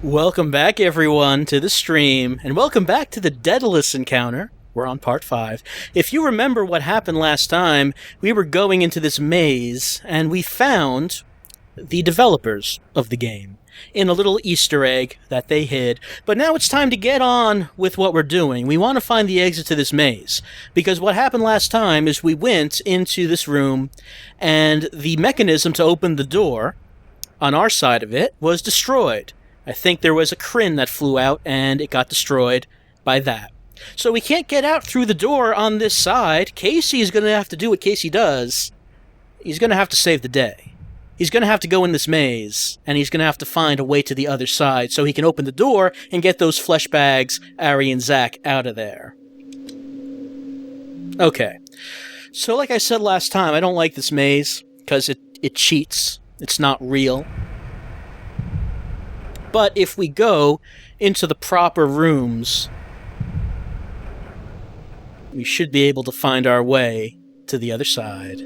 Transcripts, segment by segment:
Welcome back, everyone, to the stream, and welcome back to the Daedalus encounter. We're on part 5. If you remember what happened last time, we were going into this maze, and we found the developers of the game in a little Easter egg that they hid. But now it's time to get on with what we're doing. We want to find the exit to this maze, because what happened last time is we went into this room, and the mechanism to open the door on our side of it was destroyed. I think there was a crin that flew out, and it got destroyed by that. So we can't get out through the door on this side. Casey is going to have to do what Casey does. He's going to have to save the day. He's going to have to go in this maze, and he's going to have to find a way to the other side so he can open the door and get those flesh bags, Ari and Zach, out of there. Okay. So like I said last time, I don't like this maze because it cheats. It's not real. But if we go into the proper rooms, we should be able to find our way to the other side.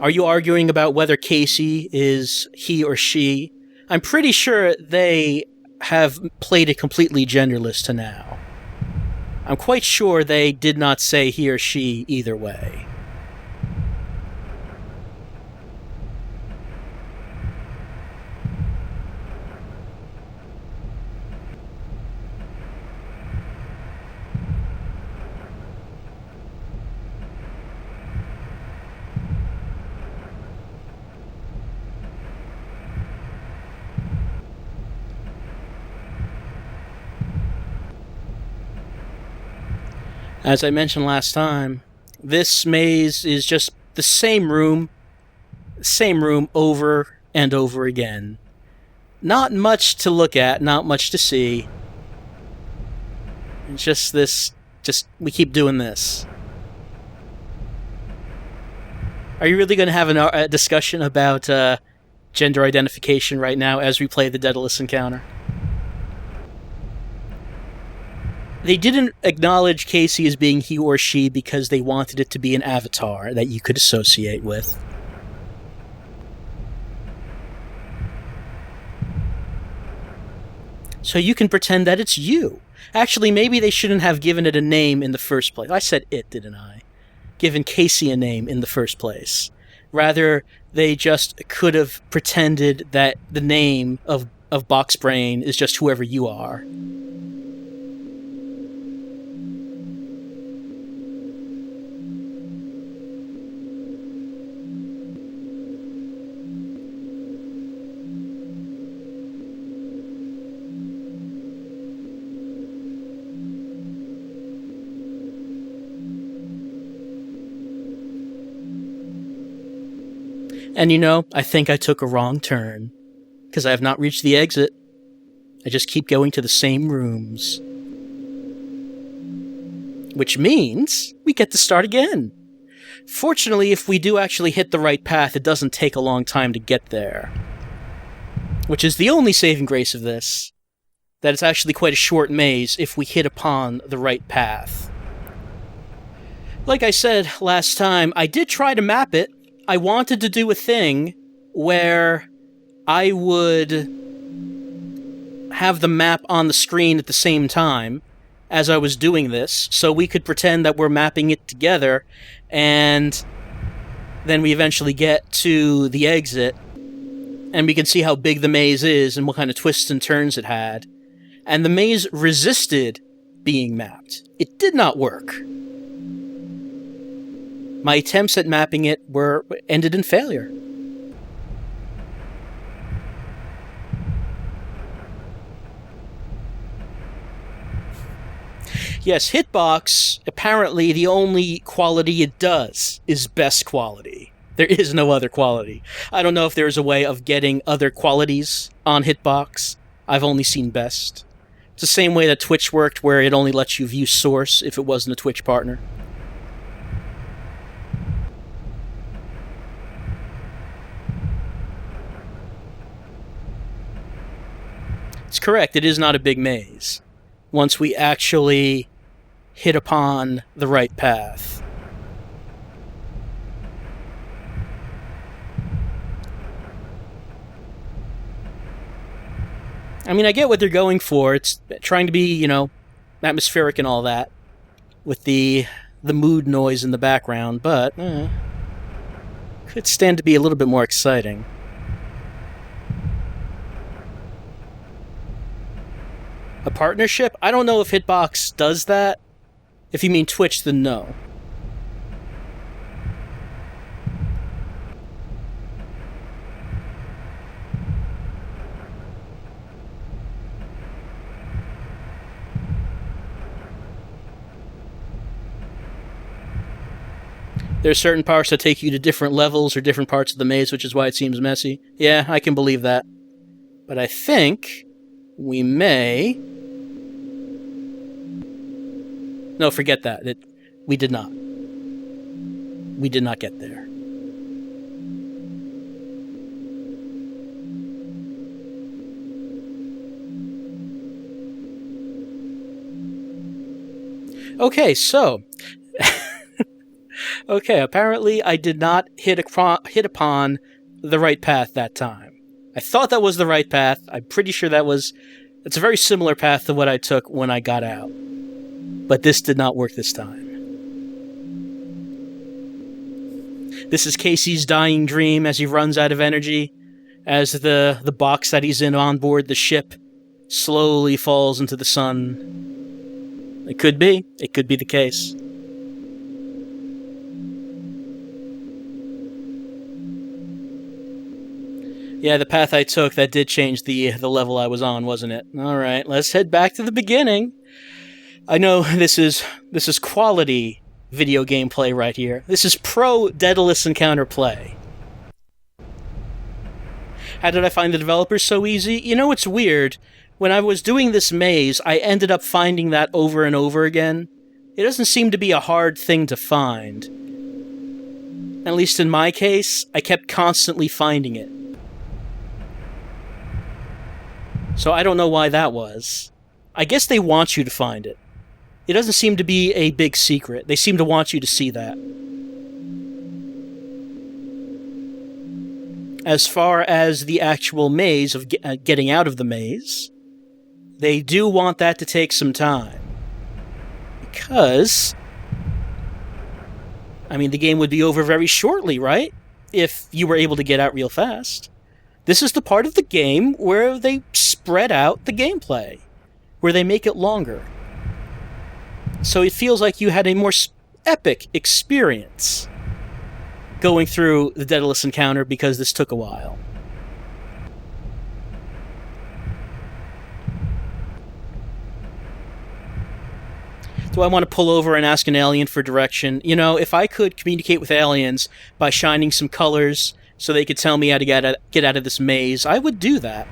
Are you arguing about whether Casey is he or she? I'm pretty sure they have played it completely genderless to now. I'm quite sure they did not say he or she either way. As I mentioned last time, this maze is just the same room over and over again. Not much to look at, not much to see. It's just we keep doing this. Are you really going to have a discussion about gender identification right now as we play the Daedalus encounter? They didn't acknowledge Casey as being he or she because they wanted it to be an avatar that you could associate with. So you can pretend that it's you. Actually, maybe they shouldn't have given it a name in the first place. I said it, didn't I? Given Casey a name in the first place. Rather, they just could have pretended that the name of Boxbrain is just whoever you are. And I think I took a wrong turn, because I have not reached the exit. I just keep going to the same rooms. Which means we get to start again. Fortunately, if we do actually hit the right path, it doesn't take a long time to get there. Which is the only saving grace of this, that it's actually quite a short maze if we hit upon the right path. Like I said last time, I did try to map it. I wanted to do a thing where I would have the map on the screen at the same time as I was doing this, so we could pretend that we're mapping it together, and then we eventually get to the exit, and we can see how big the maze is and what kind of twists and turns it had. And the maze resisted being mapped. It did not work. My attempts at mapping it ended in failure. Yes, Hitbox, apparently the only quality it does is best quality. There is no other quality. I don't know if there's a way of getting other qualities on Hitbox. I've only seen best. It's the same way that Twitch worked, where it only lets you view source if it wasn't a Twitch partner. It's correct, it is not a big maze, once we actually hit upon the right path. I mean, I get what they're going for. It's trying to be, atmospheric and all that, with the mood noise in the background, but could stand to be a little bit more exciting. A partnership? I don't know if Hitbox does that. If you mean Twitch, then no. There's certain parts that take you to different levels or different parts of the maze, which is why it seems messy. Yeah, I can believe that. But I think we may... No, forget that. We did not. We did not get there. Okay, so... Okay, apparently I did not hit upon the right path that time. I thought that was the right path. I'm pretty sure it's a very similar path to what I took when I got out. But this did not work this time. This is Casey's dying dream as he runs out of energy, as the box that he's in on board the ship slowly falls into the sun. It could be. It could be the case. Yeah, the path I took, that did change the level I was on, wasn't it? Alright, let's head back to the beginning. I know this is quality video game play right here. This is pro Daedalus encounter play. How did I find the developers so easy? You know, it's weird. When I was doing this maze, I ended up finding that over and over again. It doesn't seem to be a hard thing to find. At least in my case, I kept constantly finding it. So I don't know why that was. I guess they want you to find it. It doesn't seem to be a big secret. They seem to want you to see that. As far as the actual maze of getting out of the maze, they do want that to take some time. Because, I mean, the game would be over very shortly, right? If you were able to get out real fast. This is the part of the game where they spread out the gameplay, where they make it longer. So it feels like you had a more epic experience going through the Daedalus encounter because this took a while. Do I want to pull over and ask an alien for direction? You know, if I could communicate with aliens by shining some colors so they could tell me how to get out of this maze, I would do that.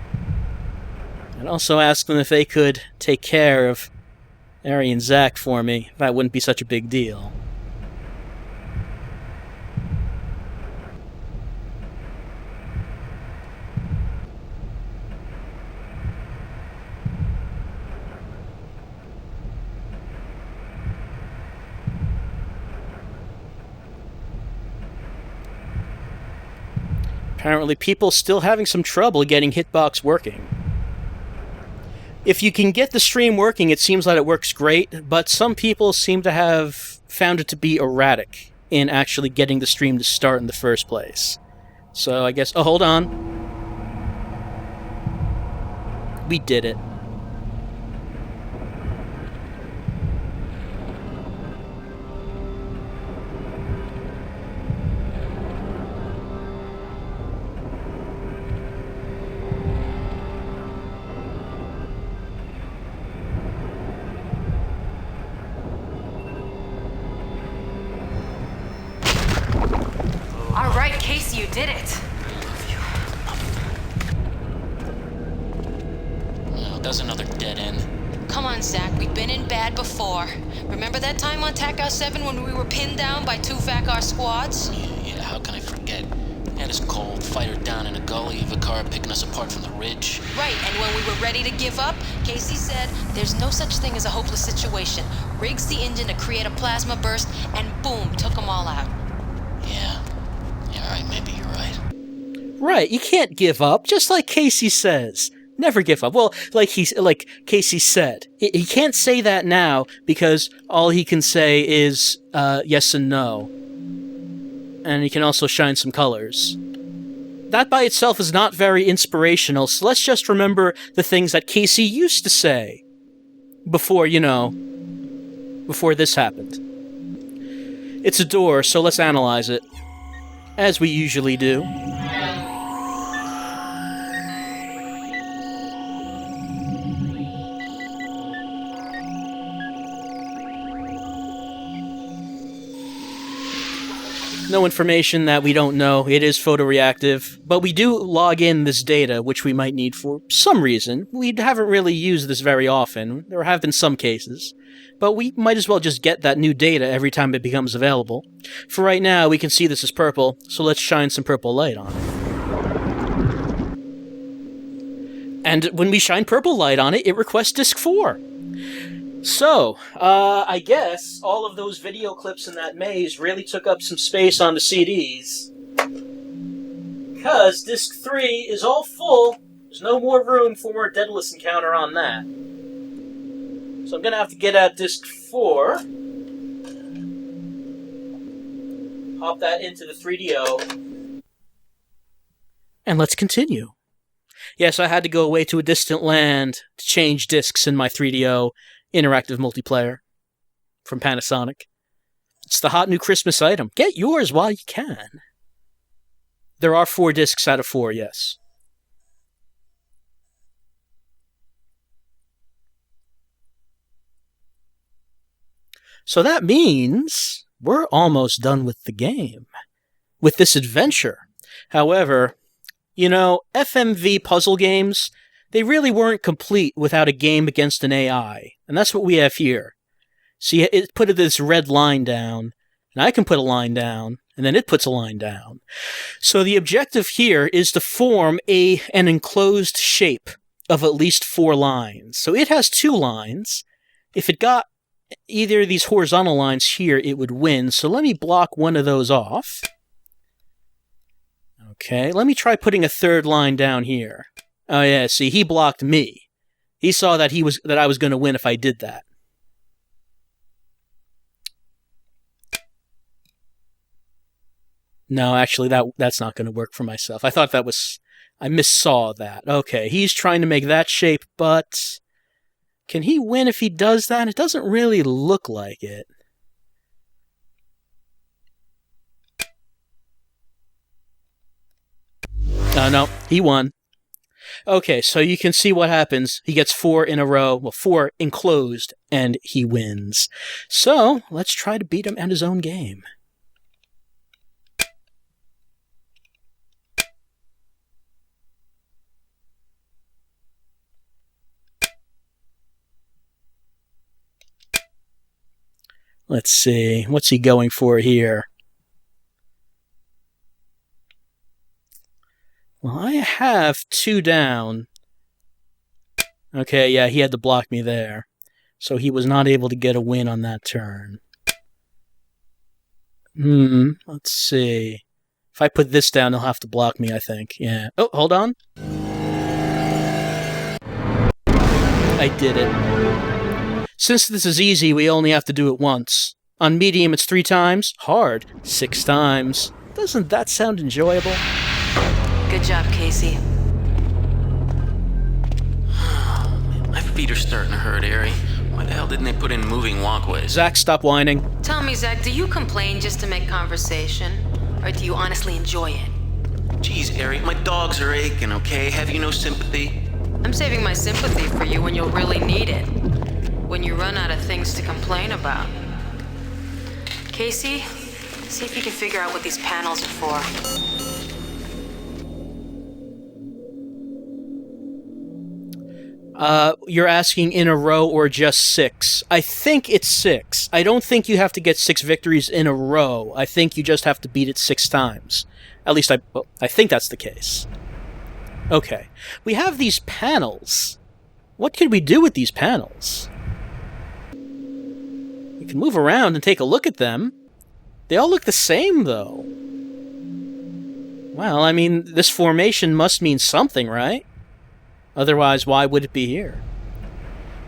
I'd also ask them if they could take care of Ari and Zach for me. That wouldn't be such a big deal. Apparently people still having some trouble getting Hitbox working. If you can get the stream working, it seems like it works great, but some people seem to have found it to be erratic in actually getting the stream to start in the first place. So I guess... Oh, hold on. We did it. Casey, you did it. Oh, there's another dead end. Come on, Zach. We've been in bad before. Remember that time on TACOS 7 when we were pinned down by two FACAR squads? Yeah, how can I forget? And it's cold, fighter down in a gully, Vicar picking us apart from the ridge. Right, and when we were ready to give up, Casey said, there's no such thing as a hopeless situation. Rigs the engine to create a plasma burst, and boom, took them all out. Yeah, alright, maybe you're right. Right, you can't give up, just like Casey says. Never give up. Well, like Casey said, he can't say that now because all he can say is yes and no. And he can also shine some colors. That by itself is not very inspirational, so let's just remember the things that Casey used to say before, before this happened. It's a door, so let's analyze it, as we usually do. No information that we don't know. It is photoreactive, but we do log in this data, which we might need for some reason. We haven't really used this very often. There have been some cases, but we might as well just get that new data every time it becomes available. For right now, we can see this is purple, so let's shine some purple light on it. And when we shine purple light on it, it requests Disc 4. So, I guess all of those video clips in that maze really took up some space on the CDs. Because Disc 3 is all full. There's no more room for a Daedalus encounter on that. So I'm going to have to get out Disc 4. Pop that into the 3DO. And let's continue. Yes, I had to go away to a distant land to change discs in my 3DO interactive multiplayer from Panasonic. It's the hot new Christmas item. Get yours while you can. There are 4 discs out of 4, yes. So that means we're almost done with the game, with this adventure. However, FMV puzzle games, they really weren't complete without a game against an AI. And that's what we have here. See, it put this red line down, and I can put a line down, and then it puts a line down. So the objective here is to form an enclosed shape of at least 4 lines. So it has 2 lines. If it got either of these horizontal lines here, it would win. So let me block one of those off. Okay, let me try putting a 3rd line down here. Oh yeah, see, he blocked me. He saw that I was going to win if I did that. No, actually, that's not going to work for myself. I thought I missaw that. Okay, he's trying to make that shape, but can he win if he does that? It doesn't really look like it. No, he won. Okay, so you can see what happens. He gets 4 in a row, 4 enclosed, and he wins. So, let's try to beat him at his own game. Let's see, what's he going for here? Well, I have 2 down. Okay, yeah, he had to block me there. So he was not able to get a win on that turn. Let's see. If I put this down, he'll have to block me, I think. Yeah. Oh, hold on. I did it. Since this is easy, we only have to do it once. On medium, it's 3 times. Hard, 6 times. Doesn't that sound enjoyable? Good job, Casey. My feet are starting to hurt, Ari. Why the hell didn't they put in moving walkways? Zach, stop whining. Tell me, Zach, do you complain just to make conversation? Or do you honestly enjoy it? Jeez, Ari, my dogs are aching, okay? Have you no sympathy? I'm saving my sympathy for you when you'll really need it. When you run out of things to complain about. Casey, see if you can figure out what these panels are for. You're asking in a row or just 6? I think it's 6. I don't think you have to get 6 victories in a row. I think you just have to beat it 6 times. At least I think that's the case. Okay. We have these panels. What could we do with these panels? We can move around and take a look at them. They all look the same, though. Well, I mean, this formation must mean something, right? Otherwise, why would it be here?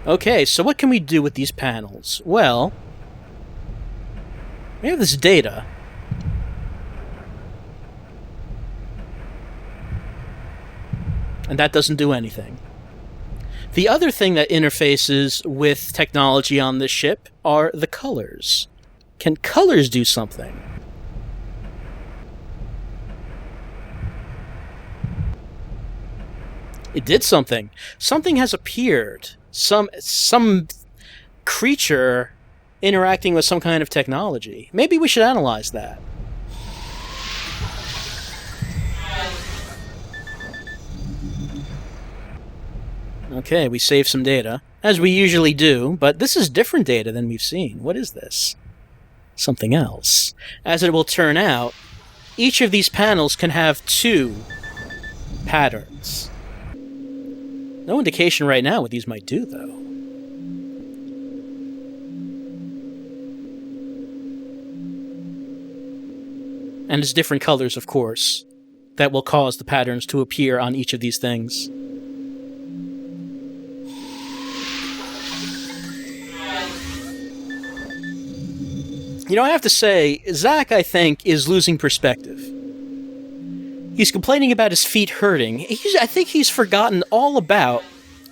Okay, so what can we do with these panels? Well, we have this data. And that doesn't do anything. The other thing that interfaces with technology on this ship are the colors. Can colors do something? It did something. Something has appeared. Some creature interacting with some kind of technology. Maybe we should analyze that. Okay, we saved some data, as we usually do, but this is different data than we've seen. What is this? Something else. As it will turn out, each of these panels can have 2 patterns. No indication right now what these might do, though. And it's different colors, of course, that will cause the patterns to appear on each of these things. You know, I have to say, Zach, I think, is losing perspective. He's complaining about his feet hurting. I think he's forgotten all about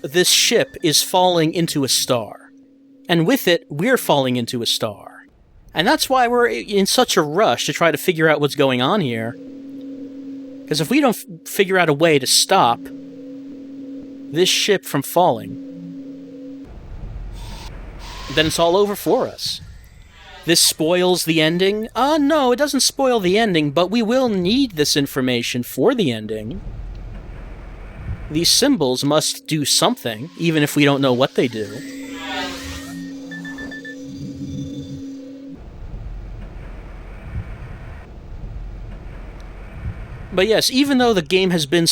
this ship is falling into a star. And with it, we're falling into a star. And that's why we're in such a rush to try to figure out what's going on here. Because if we don't figure out a way to stop this ship from falling, then it's all over for us. This spoils the ending? No, it doesn't spoil the ending, but we will need this information for the ending. These symbols must do something, even if we don't know what they do. But yes, even though the game has been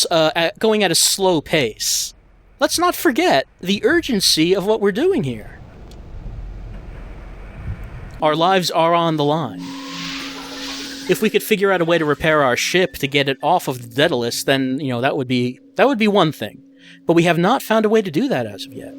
going at a slow pace, let's not forget the urgency of what we're doing here. Our lives are on the line. If we could figure out a way to repair our ship to get it off of the Daedalus, then, you know, that would be one thing. But we have not found a way to do that as of yet.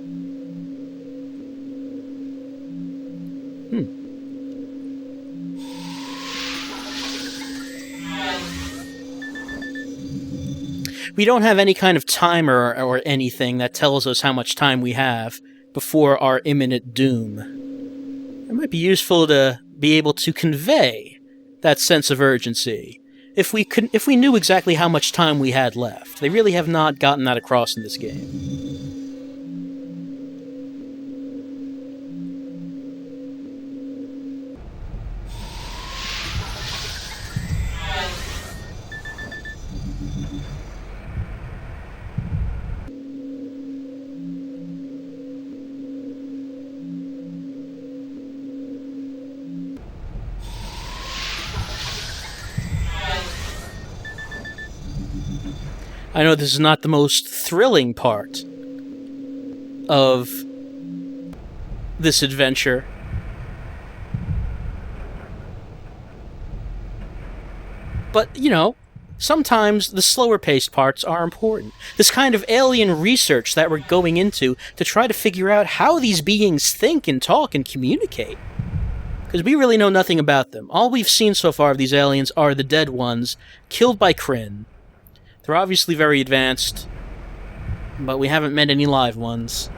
We don't have any kind of timer or anything that tells us how much time we have before our imminent doom. It might be useful to be able to convey that sense of urgency if we knew exactly how much time we had left. They really have not gotten that across in this game. I know this is not the most thrilling part of this adventure. But, you know, sometimes the slower-paced parts are important. This kind of alien research that we're going into to try to figure out how these beings think and talk and communicate. Because we really know nothing about them. All we've seen so far of these aliens are the dead ones, killed by Kryn. They're obviously very advanced, but we haven't met any live ones.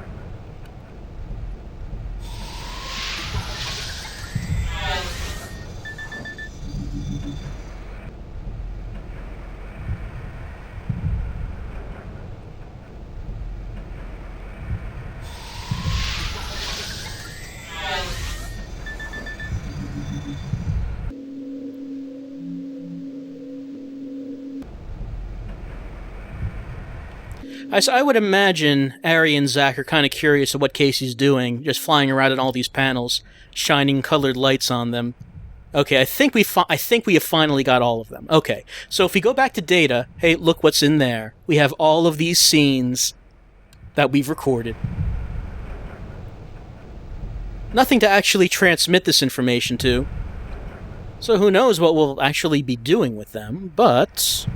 I would imagine Ari and Zach are kind of curious of what Casey's doing, just flying around in all these panels, shining colored lights on them. Okay, I think we have finally got all of them. Okay, so if we go back to data, hey, look what's in there. We have all of these scenes that we've recorded. Nothing to actually transmit this information to. So who knows what we'll actually be doing with them, but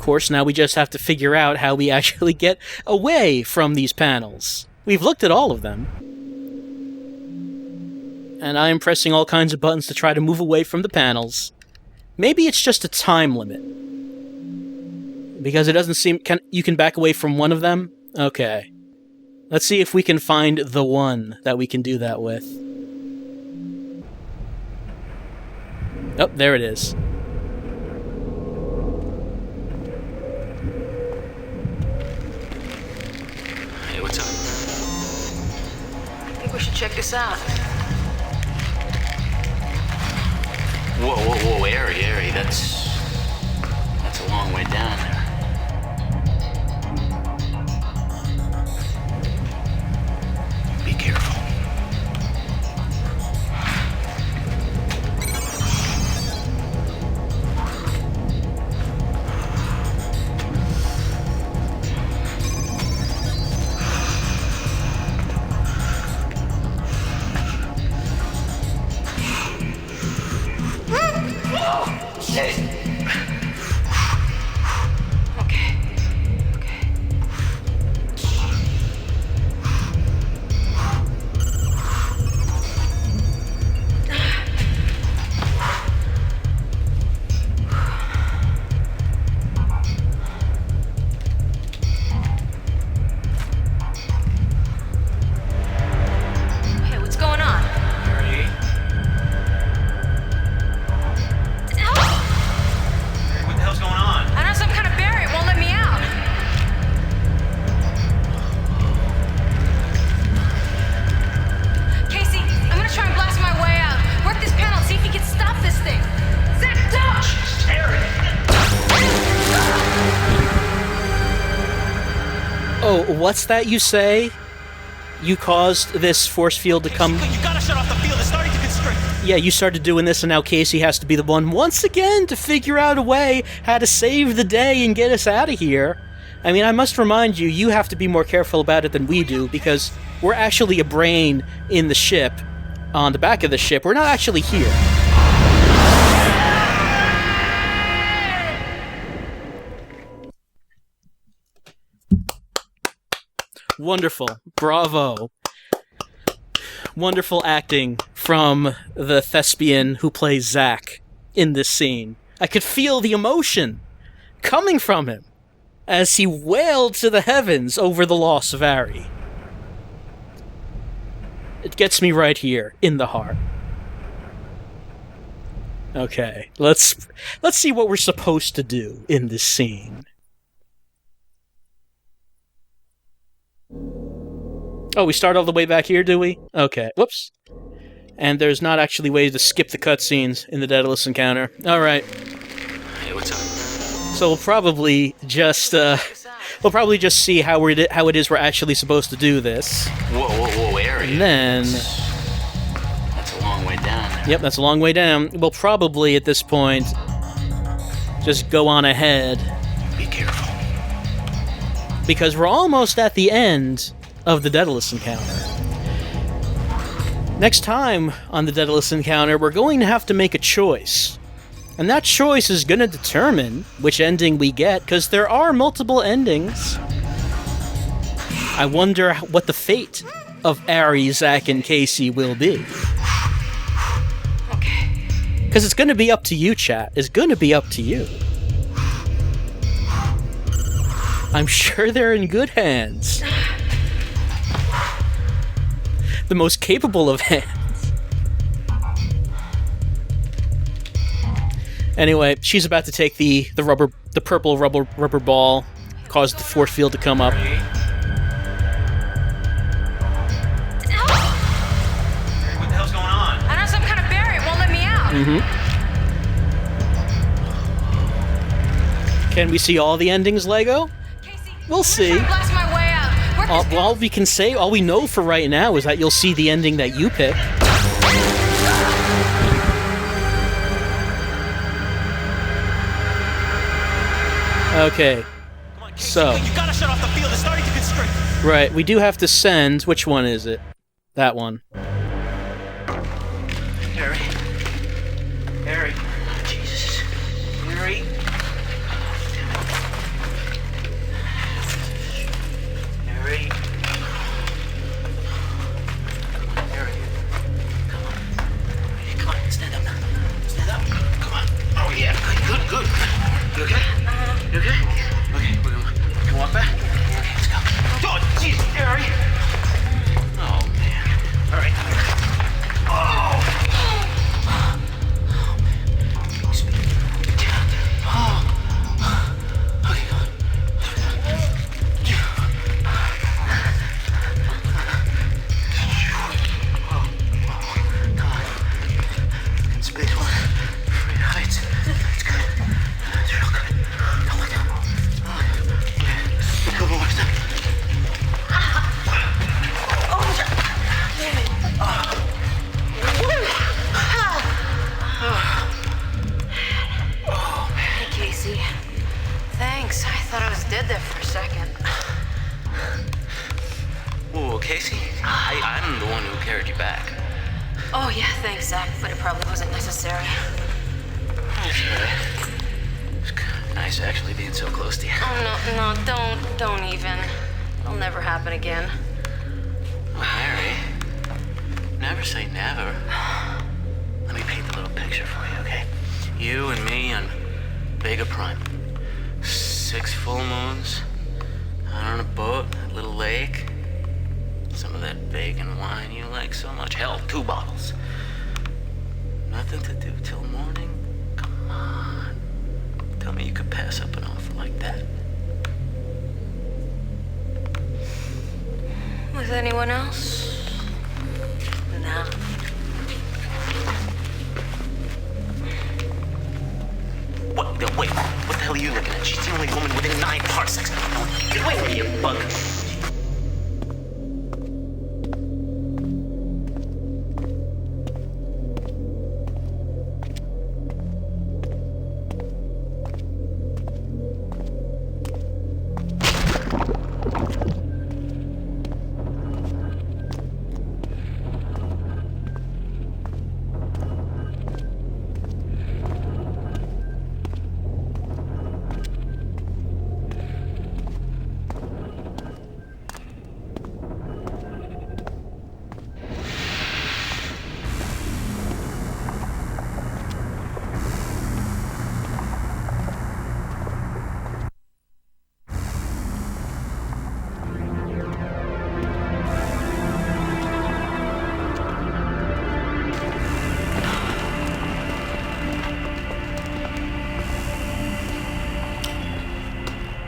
course, now we just have to figure out how we actually get away from these panels. We've looked at all of them. And I am pressing all kinds of buttons to try to move away from the panels. Maybe it's just a time limit. Because it doesn't seem... you can back away from one of them? Okay. Let's see if we can find the one that we can do that with. Oh, there it is. Hey, what's up? I think we should check this out. Whoa, Airy, that's a long way down there. Be careful. What's that you say? You caused this force field to come... You gotta shut off the field, it's starting to constrict. Yeah, you started doing this, and now Casey has to be the one, once again, to figure out a way how to save the day and get us out of here. I mean, I must remind you, you have to be more careful about it than we do, because we're actually a brain in the ship, on the back of the ship. We're not actually here. Wonderful. Bravo. Wonderful acting from the thespian who plays Zack in this scene. I could feel the emotion coming from him as he wailed to the heavens over the loss of Ari. It gets me right here, in the heart. Okay, let's see what we're supposed to do in this scene. Oh, we start all the way back here, do we? Okay, whoops. And there's not actually ways to skip the cutscenes in the Daedalus encounter. Alright. Hey, what's up? So we'll probably just, see how it is we're actually supposed to do this. Whoa, Airy. And then... That's a long way down there. Yep, that's a long way down. We'll probably, at this point, just go on ahead. Be careful. Because we're almost at the end of the Daedalus encounter. Next time on the Daedalus encounter, we're going to have to make a choice. And that choice is going to determine which ending we get, because there are multiple endings. I wonder what the fate of Ari, Zack, and Casey will be. Because it's going to be up to you, chat. It's going to be up to you. I'm sure they're in good hands. The most capable of hands. Anyway, she's about to take the purple rubber ball, cause the force field to come up. What the hell's going on? I know some kind of barrier won't let me out. Can we see all the endings, Lego? Casey, We'll see. I'm gonna try and blast my way out. All we know for right now is that you'll see the ending that you pick. Okay. Come on, Casey, So. you gotta shut off the field, it's starting to constrict. Right, we do have to send... Which one is it? That one. Harry. Harry. Jesus. Harry. thought I was dead there for a second. Whoa, Casey, I'm the one who carried you back. Oh, yeah, thanks, Zach, but it probably wasn't necessary. That's all right. It's kind of nice actually being so close to you. Oh, no, don't even. It'll never happen again. Oh, Mary, never say never. Let me paint the little picture for you, okay? You and me on Vega Prime. 6 full moons, out on a boat, a little lake. Some of that vegan wine you like so much. Hell, 2 bottles. Nothing to do till morning? Come on. Tell me you could pass up an offer like that. With anyone else? No. Wait, what the hell are you looking at? She's the only woman within 9 parsecs. Get away from me, you bug.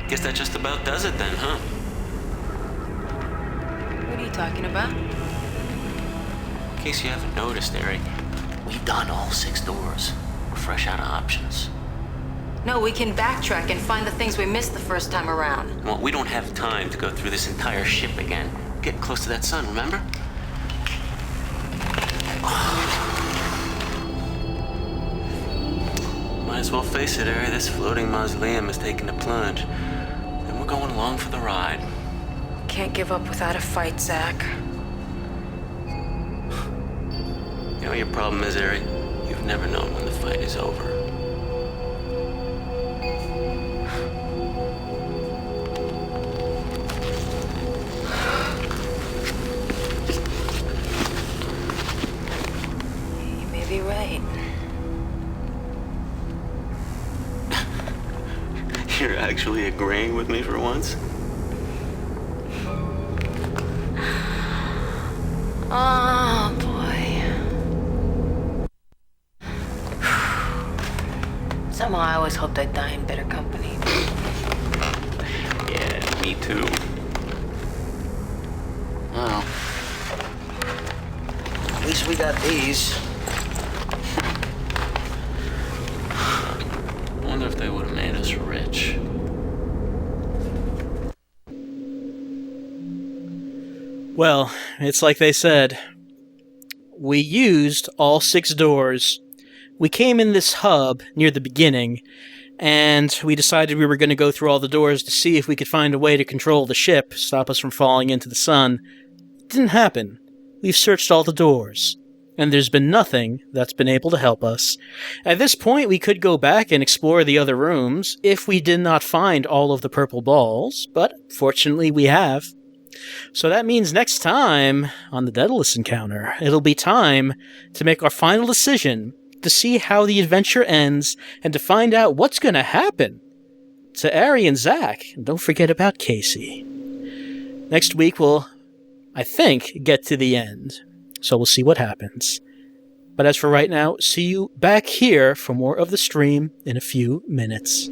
Guess that just about does it then, huh? What are you talking about? In case you haven't noticed, Eric, we've done all 6 doors. We're fresh out of options. No, we can backtrack and find the things we missed the first time around. Well, we don't have time to go through this entire ship again. Getting close to that sun, remember? Might as well face it, Eric. This floating mausoleum is taking a plunge. And we're going along for the ride. Can't give up without a fight, Zach. You know what your problem is, Eric? You've never known when the fight is over. You may be right. You're actually agreeing with me for once? Oh, boy. Somehow I always hoped I'd die in better company. Yeah, me too. Well, at least we got these. Wonder if they would have made us rich. Well, it's like they said. We used all 6 doors. We came in this hub near the beginning, and we decided we were going to go through all the doors to see if we could find a way to control the ship, stop us from falling into the sun. It didn't happen. We've searched all the doors, and there's been nothing that's been able to help us. At this point, we could go back and explore the other rooms if we did not find all of the purple balls, but fortunately we have. So that means next time on the Daedalus encounter, it'll be time to make our final decision to see how the adventure ends and to find out what's going to happen to Ari and Zach. And don't forget about Casey. Next week we'll, I think, get to the end. So we'll see what happens. But as for right now, see you back here for more of the stream in a few minutes.